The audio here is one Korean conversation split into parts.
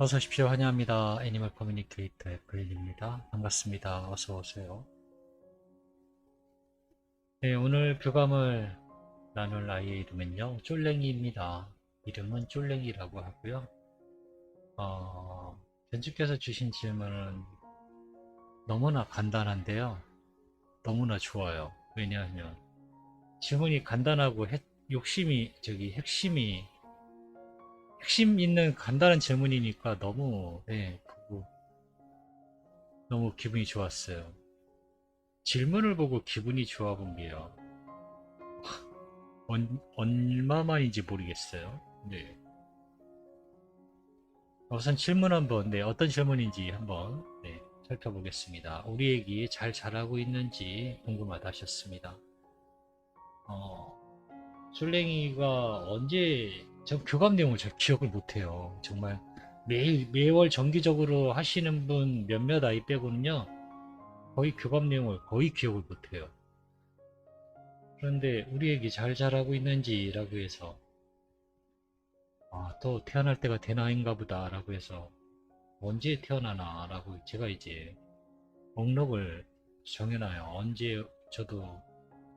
어서 오십시오. 환영합니다. 애니멀 커뮤니케이터 애플린입니다. 반갑습니다. 어서 오세요. 네, 오늘 교감을 나눌 아이의 이름은요, 쫄랭이입니다. 이름은 쫄랭이라고 하고요. 견주께서 주신 질문은 너무나 간단한데요. 너무나 좋아요. 왜냐하면 질문이 간단하고 핵심 있는 간단한 질문이니까 너무 기분이 좋았어요. 질문을 보고 기분이 좋아 본 게요. 얼마만인지 모르겠어요. 네. 우선 질문 한번, 네, 어떤 질문인지 한번, 네, 살펴보겠습니다. 우리 애기 잘 자라고 있는지 궁금하다 하셨습니다. 어, 술랭이가 저 교감 내용을 잘 기억을 못해요. 정말 매월 정기적으로 하시는 분 몇몇 아이 빼고는요, 거의 교감 내용을 거의 기억을 못해요. 그런데 우리 애기 잘 자라고 있는지라고 해서 또 태어날 때가 된 아이인가 보다라고 해서 언제 태어나나라고 제가 이제 목록을 정해놔요. 언제 저도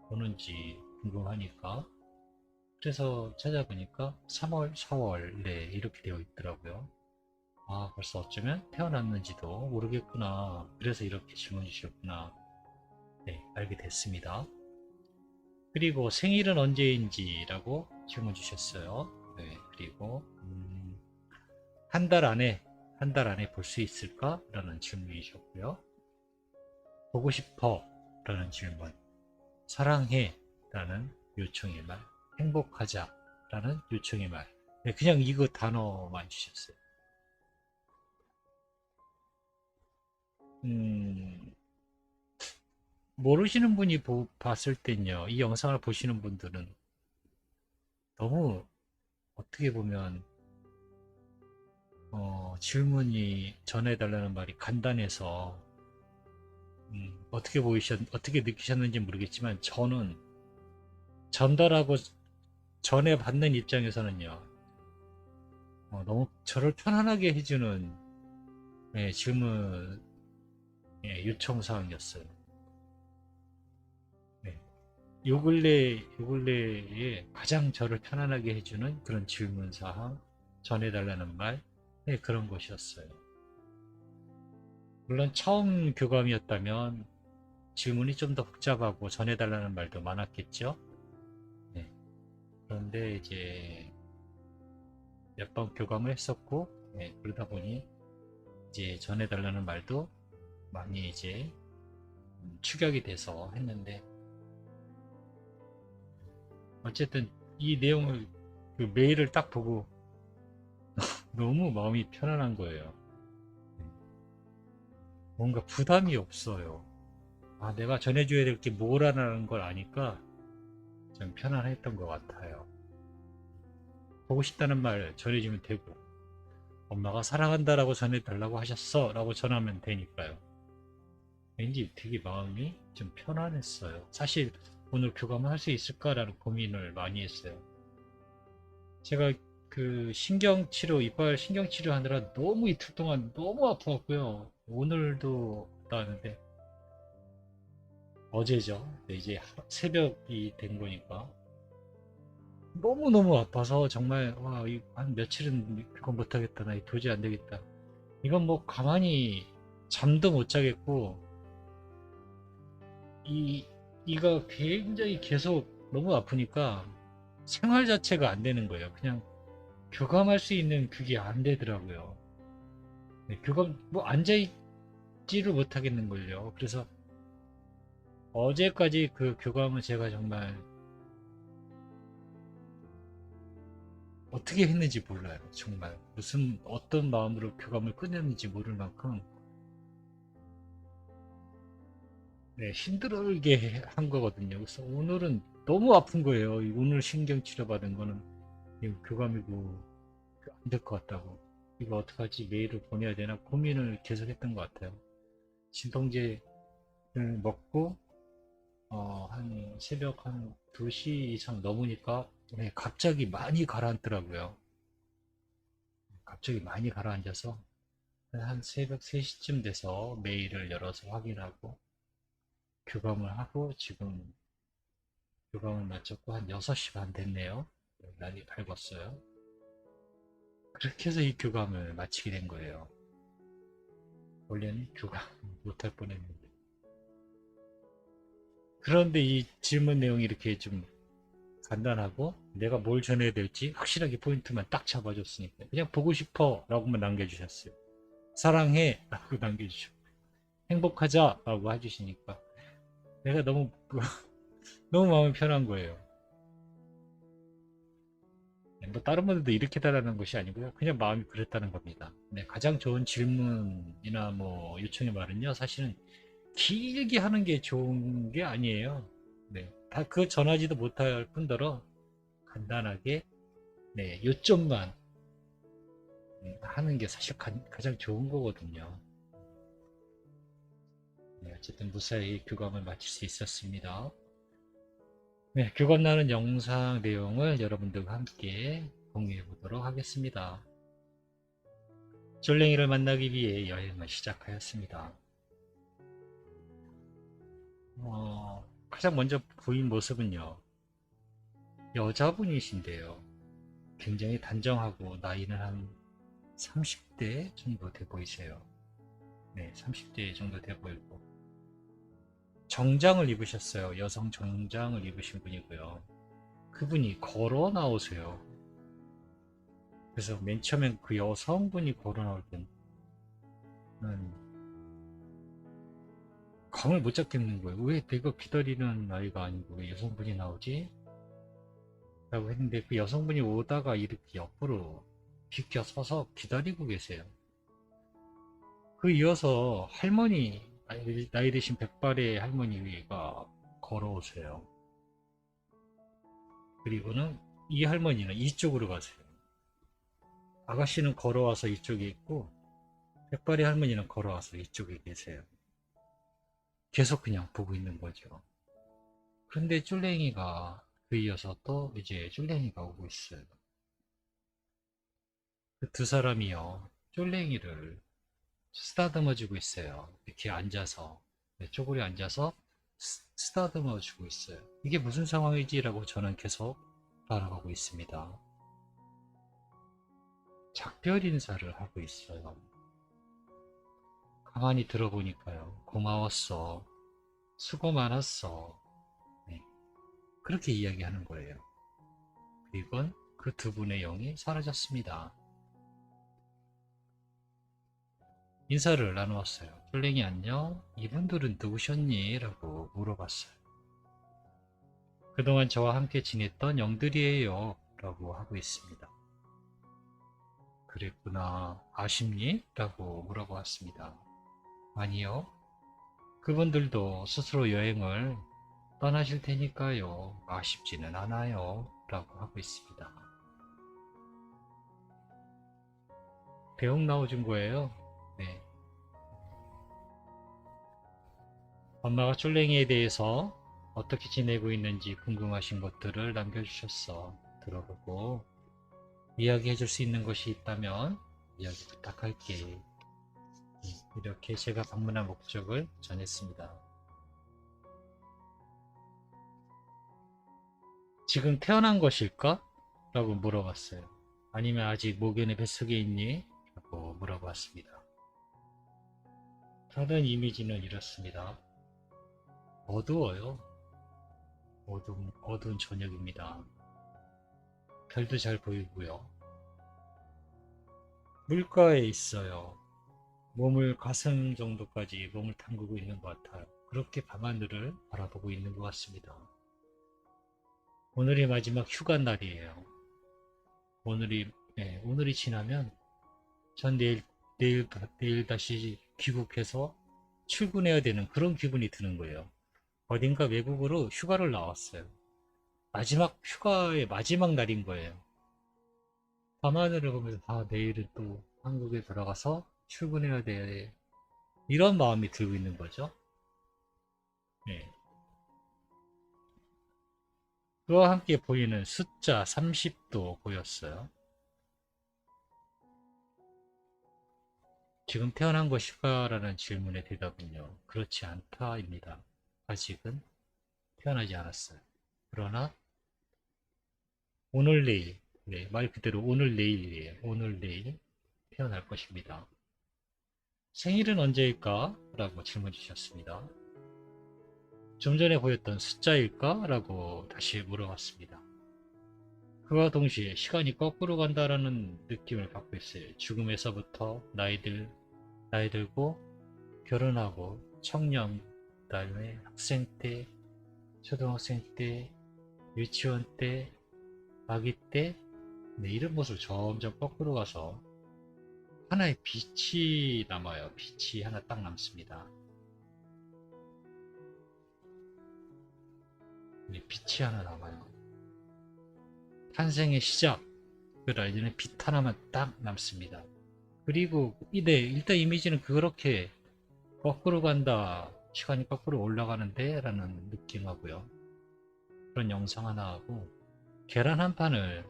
보는지 궁금하니까. 그래서 찾아보니까 3월, 4월, 네, 이렇게 되어 있더라고요. 벌써 어쩌면 태어났는지도 모르겠구나. 그래서 이렇게 질문 주셨구나. 네, 알게 됐습니다. 그리고 생일은 언제인지라고 질문 주셨어요. 네, 그리고 한 달 안에 볼 수 있을까? 라는 질문이셨고요. 보고 싶어 라는 질문, 사랑해 라는 요청의 말, 행복하자 라는 요청의 말. 네, 그냥 이거 단어만 주셨어요. 음, 모르시는 분이 봤을 땐요, 이 영상을 보시는 분들은 너무 어떻게 보면 질문이 전해달라는 말이 간단해서 어떻게 느끼셨는지 모르겠지만 저는 전달하고 전해받는 입장에서는요, 너무 저를 편안하게 해주는 질문 요청 사항이었어요. 네. 요 근래에 가장 저를 편안하게 해주는 그런 질문 사항, 전해달라는 말, 그런 것이었어요. 물론 처음 교감이었다면 질문이 좀 더 복잡하고 전해달라는 말도 많았겠죠. 네. 그런데 이제 몇 번 교감을 했었고, 그러다 보니 이제 전해달라는 말도 많이 이제 축약이 돼서 했는데, 어쨌든 이 내용을 그 메일을 딱 보고 너무 마음이 편안한 거예요. 뭔가 부담이 없어요. 내가 전해줘야 될 게 뭐라는 걸 아니까 좀 편안했던 것 같아요. 보고 싶다는 말 전해주면 되고, 엄마가 사랑한다라고 전해달라고 하셨어 라고 전하면 되니까요. 왠지 되게 마음이 좀 편안했어요. 사실 오늘 교감을 할 수 있을까라는 고민을 많이 했어요. 제가 그 이빨 신경치료 하느라 너무 이틀 동안 너무 아파갖고요. 오늘도 갔다 왔는데, 어제죠. 네, 이제 새벽이 된 거니까. 너무너무 아파서 정말, 한 며칠은 그건 못하겠다. 나 도저히 안 되겠다. 이건 뭐 가만히 잠도 못 자겠고, 이, 이가 굉장히 계속 너무 아프니까 생활 자체가 안 되는 거예요. 그냥 교감할 수 있는 그게 안 되더라고요. 네, 교감, 뭐 앉아있지를 못하겠는걸요. 그래서 어제까지 그 교감은 제가 정말 어떻게 했는지 몰라요. 정말 어떤 마음으로 교감을 끝냈는지 모를 만큼 힘들게 한 거거든요. 그래서 오늘은 너무 아픈 거예요. 오늘 신경 치료받은 거는 이거 교감이고 안 될 것 같다고. 이거 어떡하지? 메일을 보내야 되나 고민을 계속 했던 것 같아요. 진통제를 먹고 한 새벽 한 2시 이상 넘으니까 갑자기 많이 가라앉더라고요. 갑자기 많이 가라앉아서 한 새벽 3시쯤 돼서 메일을 열어서 확인하고 교감을 하고 지금 교감을 마쳤고 한 6시 반 됐네요. 날이 밝았어요. 그렇게 해서 이 교감을 마치게 된 거예요. 원래는 교감 못할 뻔했는데. 그런데 이 질문 내용이 이렇게 좀 간단하고 내가 뭘 전해야 될지 확실하게 포인트만 딱 잡아줬으니까 그냥 보고 싶어 라고만 남겨주셨어요. 사랑해 라고 남겨주셨고 행복하자 라고 해주시니까 내가 너무 너무 마음이 편한 거예요. 뭐 다른 분들도 이렇게 달라는 것이 아니고요. 그냥 마음이 그랬다는 겁니다. 네, 가장 좋은 질문이나 뭐 요청의 말은요. 사실은 길게 하는 게 좋은 게 아니에요. 네, 다 그 전하지도 못할 뿐더러 간단하게 네, 요점만 하는 게 사실 가장 좋은 거거든요. 네, 어쨌든 무사히 교감을 마칠 수 있었습니다. 네, 교감 나눈 영상 내용을 여러분들과 함께 공유해 보도록 하겠습니다. 쫄랭이를 만나기 위해 여행을 시작하였습니다. 가장 먼저 보인 모습은요, 여자분이신데요. 굉장히 단정하고 나이는 한 30대 정도 돼 보이세요. 네, 30대 정도 돼 보이고 정장을 입으셨어요. 여성 정장을 입으신 분이고요. 그분이 걸어 나오세요. 그래서 맨 처음엔 그 여성분이 걸어 나올 때는 감을 못 잡겠는 거예요. 왜 내가 기다리는 아이가 아니고 왜 여성분이 나오지? 라고 했는데 그 여성분이 오다가 이렇게 옆으로 비켜 서서 기다리고 계세요. 그 이어서 할머니, 나이 드신 백발의 할머니가 걸어오세요. 그리고는 이 할머니는 이쪽으로 가세요. 아가씨는 걸어와서 이쪽에 있고 백발의 할머니는 걸어와서 이쪽에 계세요. 계속 그냥 보고 있는 거죠. 그런데 쫄랭이가 그 이어서 또 이제 쫄랭이가 오고 있어요. 그 두 사람이요. 쫄랭이를 쓰다듬어 주고 있어요. 이렇게 앉아서 네, 쪼그려 앉아서 쓰다듬어 주고 있어요. 이게 무슨 상황이지라고 저는 계속 바라보고 있습니다. 작별 인사를 하고 있어요. 가만히 들어보니까요. 고마웠어. 수고 많았어. 네, 그렇게 이야기하는 거예요. 그리고 그 두 분의 영이 사라졌습니다. 인사를 나누었어요. 쫄랭이 안녕? 이분들은 누구셨니? 라고 물어봤어요. 그동안 저와 함께 지냈던 영들이에요. 라고 하고 있습니다. 그랬구나. 아쉽니? 라고 물어보았습니다. 아니요. 그분들도 스스로 여행을 떠나실 테니까요. 아쉽지는 않아요. 라고 하고 있습니다. 배웅 나와준 거예요. 네. 엄마가 쫄랭이에 대해서 어떻게 지내고 있는지 궁금하신 것들을 남겨주셨어. 들어보고 이야기해 줄 수 있는 것이 있다면 이야기 부탁할게. 이렇게 제가 방문한 목적을 전했습니다. 지금 태어난 것일까? 라고 물어봤어요. 아니면 아직 모견의 뱃속에 있니? 라고 물어봤습니다. 다른 이미지는 이렇습니다. 어두워요. 어두운 저녁입니다. 별도 잘 보이고요. 물가에 있어요. 몸을 가슴 정도까지 몸을 담그고 있는 것 같아요. 그렇게 밤하늘을 바라보고 있는 것 같습니다. 오늘이 마지막 휴가 날이에요. 오늘이 지나면 전 내일 다시 귀국해서 출근해야 되는 그런 기분이 드는 거예요. 어딘가 외국으로 휴가를 나왔어요. 마지막 휴가의 마지막 날인 거예요. 밤하늘을 보면서 내일은 또 한국에 들어가서 출근해야 돼. 이런 마음이 들고 있는 거죠. 네. 그와 함께 보이는 숫자 30도 보였어요. 지금 태어난 것일까? 라는 질문의 대답은요. 그렇지 않다입니다. 아직은 태어나지 않았어요. 그러나 오늘 내일, 네, 말 그대로 오늘 내일이에요. 오늘 내일 태어날 것입니다. 생일은 언제일까? 라고 질문 주셨습니다. 좀 전에 보였던 숫자일까? 라고 다시 물어봤습니다. 그와 동시에 시간이 거꾸로 간다라는 느낌을 받고 있어요. 죽음에서부터 나이 들고 결혼하고 청년, 그다음에 학생 때, 초등학생 때, 유치원 때, 아기 때, 네, 이런 모습을 점점 거꾸로 가서 하나의 빛이 남아요. 빛이 하나 딱 남습니다. 네, 빛이 하나 남아요. 탄생의 시작을 알리는 빛 하나만 딱 남습니다. 그리고 일단 이미지는 그렇게 거꾸로 간다, 시간이 거꾸로 올라가는데 라는 느낌하고요. 그런 영상 하나 하고 계란 한 판을,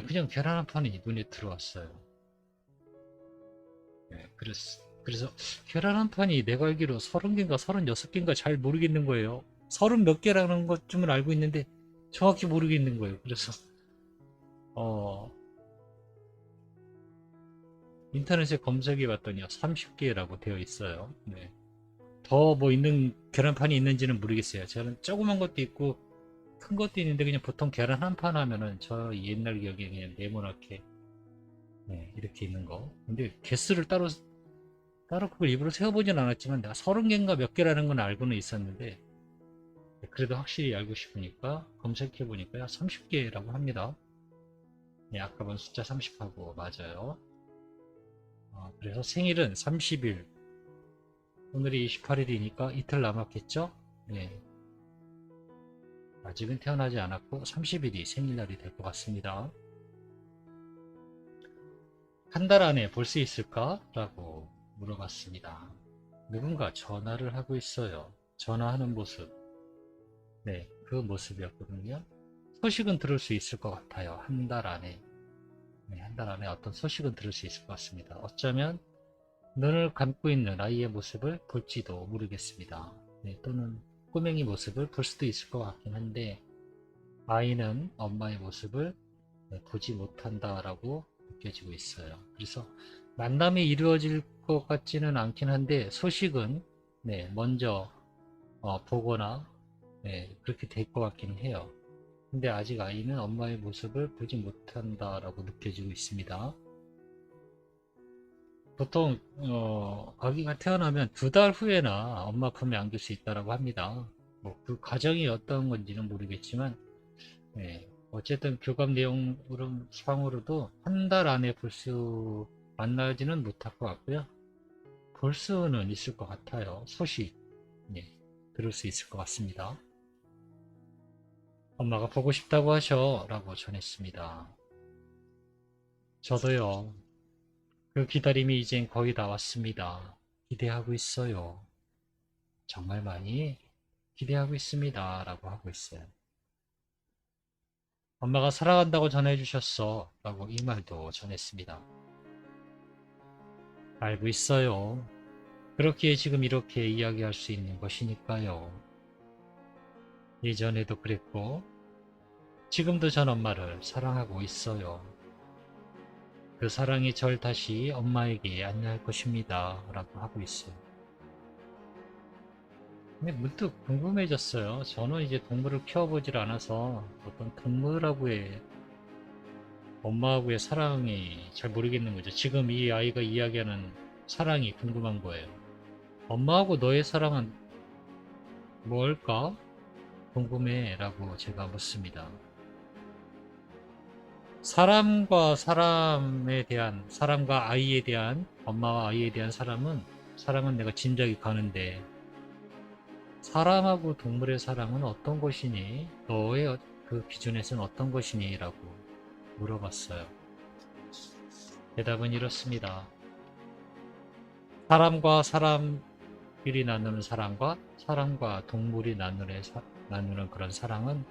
그냥 계란 한 판이 눈에 들어왔어요. 그래서 계란 한 판이 내가 알기로 30개인가 36개인가 잘 모르겠는 거예요. 30 몇 개라는 것쯤은 알고 있는데 정확히 모르겠는 거예요. 그래서 인터넷에 검색해 봤더니 30개라고 되어 있어요. 네. 더 뭐 있는 계란판이 있는지는 모르겠어요. 저는 조그만 것도 있고 큰 것도 있는데 그냥 보통 계란 한 판 하면은 저 옛날 기억에 그냥 네모나게, 네, 이렇게 있는 거. 근데 개수를 따로 그걸 일부러 세어보진 않았지만 내가 30개인가 몇 개라는 건 알고는 있었는데, 그래도 확실히 알고 싶으니까 검색해 보니까 30개라고 합니다. 네, 아까 본 숫자 30하고 맞아요. 그래서 생일은 30일, 오늘이 28일이니까 이틀 남았겠죠? 네. 아직은 태어나지 않았고 30일이 생일날이 될 것 같습니다. 한 달 안에 볼 수 있을까? 라고 물어봤습니다. 누군가 전화를 하고 있어요. 전화하는 모습. 네, 그 모습이었거든요. 소식은 들을 수 있을 것 같아요. 한 달 안에. 네, 한 달 안에 어떤 소식은 들을 수 있을 것 같습니다. 어쩌면 눈을 감고 있는 아이의 모습을 볼지도 모르겠습니다. 네, 또는 꼬맹이 모습을 볼 수도 있을 것 같긴 한데, 아이는 엄마의 모습을 보지 못한다라고 느껴지고 있어요. 그래서 만남이 이루어질 것 같지는 않긴 한데 소식은, 네, 먼저 보거나, 네, 그렇게 될 것 같긴 해요. 근데 아직 아이는 엄마의 모습을 보지 못한다라고 느껴지고 있습니다. 보통 아기가 태어나면 2달 후에나 엄마 품에 안길 수 있다고 합니다. 뭐 그 과정이 어떤 건지는 모르겠지만, 네, 어쨌든 교감 내용상으로도 한 달 안에 만나지는 못할 것 같고요. 볼 수는 있을 것 같아요. 소식, 네, 들을 수 있을 것 같습니다. 엄마가 보고 싶다고 하셔 라고 전했습니다. 저도요. 그 기다림이 이젠 거의 다 왔습니다. 기대하고 있어요. 정말 많이 기대하고 있습니다. 라고 하고 있어요. 엄마가 사랑한다고 전해주셨어. 라고 이 말도 전했습니다. 알고 있어요. 그렇기에 지금 이렇게 이야기할 수 있는 것이니까요. 예전에도 그랬고, 지금도 전 엄마를 사랑하고 있어요. 그 사랑이 절 다시 엄마에게 안녕할 것입니다. 라고 하고 있어요. 근데 문득 궁금해졌어요. 저는 이제 동물을 키워보질 않아서 어떤 동물하고의 엄마하고의 사랑이 잘 모르겠는 거죠. 지금 이 아이가 이야기하는 사랑이 궁금한 거예요. 엄마하고 너의 사랑은 뭘까? 궁금해 라고 제가 묻습니다. 사람과 아이에 대한, 엄마와 아이에 대한 사랑은 내가 짐작이 가는데, 사람하고 동물의 사랑은 어떤 것이니? 너의 그 기준에서는 어떤 것이니? 라고 물어봤어요. 대답은 이렇습니다. 사람과 사람끼리 나누는 사랑과 사람과 동물이 나누는 그런 사랑은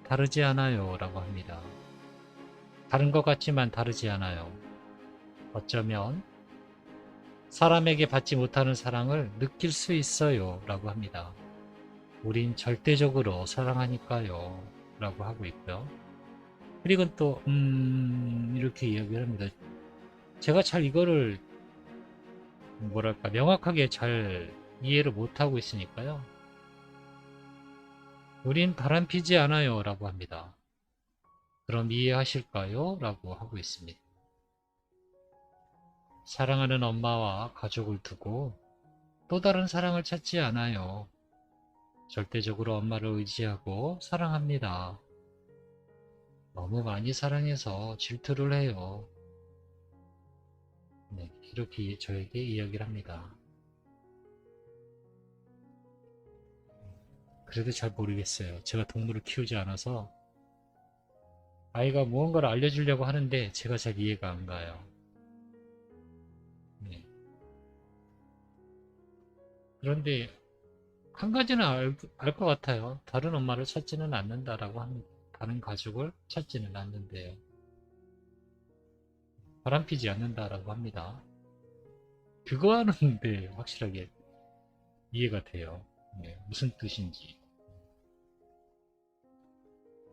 다르지 않아요. 라고 합니다. 다른 것 같지만 다르지 않아요. 어쩌면 사람에게 받지 못하는 사랑을 느낄 수 있어요. 라고 합니다. 우린 절대적으로 사랑하니까요. 라고 하고 있고요. 그리고 또, 이렇게 이야기를 합니다. 제가 잘 이거를, 뭐랄까, 명확하게 잘 이해를 못하고 있으니까요. 우린 바람피지 않아요. 라고 합니다. 그럼 이해하실까요? 라고 하고 있습니다. 사랑하는 엄마와 가족을 두고 또 다른 사랑을 찾지 않아요. 절대적으로 엄마를 의지하고 사랑합니다. 너무 많이 사랑해서 질투를 해요. 네, 이렇게 저에게 이야기를 합니다. 그래도 잘 모르겠어요. 제가 동물을 키우지 않아서 아이가 무언가를 알려주려고 하는데 제가 잘 이해가 안 가요. 네. 그런데 한 가지는 알 것 같아요. 다른 엄마를 찾지는 않는다라고 합니다. 다른 가족을 찾지는 않는데요. 바람피지 않는다라고 합니다. 그거는 네, 확실하게 이해가 돼요. 네, 무슨 뜻인지.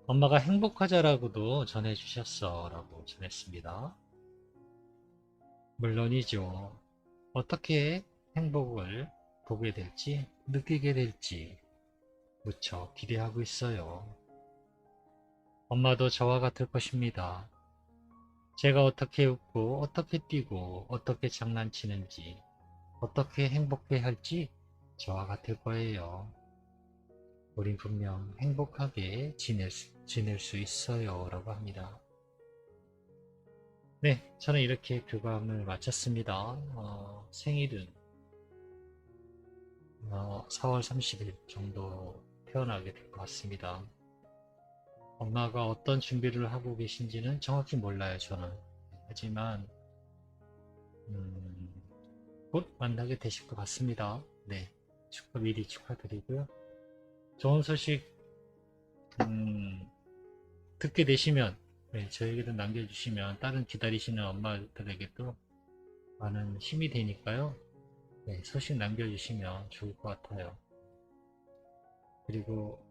엄마가 행복하자라고도 전해주셨어 라고 전했습니다. 물론이죠. 어떻게 행복을 보게 될지 느끼게 될지 무척 기대하고 있어요. 엄마도 저와 같을 것입니다. 제가 어떻게 웃고 어떻게 뛰고 어떻게 장난치는지 어떻게 행복해 할지 저와 같을 거예요. 우린 분명 행복하게 지낼 수 있어요 라고 합니다. 네, 저는 이렇게 교감을 마쳤습니다. 생일은 4월 30일 정도 태어나게 될 것 같습니다. 엄마가 어떤 준비를 하고 계신지는 정확히 몰라요, 저는. 하지만 곧 만나게 되실 것 같습니다. 네, 미리 축하드리고요. 좋은 소식 듣게 되시면 네, 저에게도 남겨주시면 다른 기다리시는 엄마들에게도 많은 힘이 되니까요. 네, 소식 남겨주시면 좋을 것 같아요. 그리고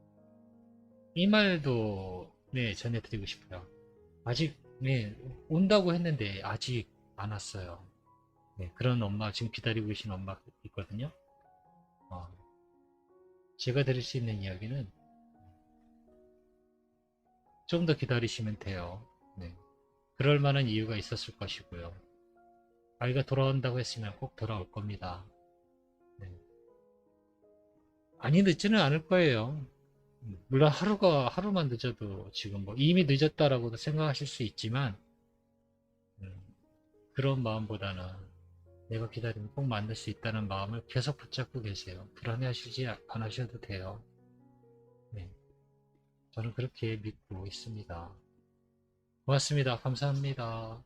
이 말도 네, 전해드리고 싶어요. 아직 네, 온다고 했는데 아직 안 왔어요. 네, 그런 엄마 지금 기다리고 계신 엄마 있거든요. 어, 제가 드릴 수 있는 이야기는 좀 더 기다리시면 돼요. 네, 그럴 만한 이유가 있었을 것이고요. 아이가 돌아온다고 했으면 꼭 돌아올 겁니다. 네. 아니 늦지는 않을 거예요. 물론 하루만 늦어도 지금 뭐 이미 늦었다라고도 생각하실 수 있지만 음, 그런 마음보다는 내가 기다리면 꼭 만날 수 있다는 마음을 계속 붙잡고 계세요. 불안해하시지 않으셔도 돼요. 네, 저는 그렇게 믿고 있습니다. 고맙습니다. 감사합니다.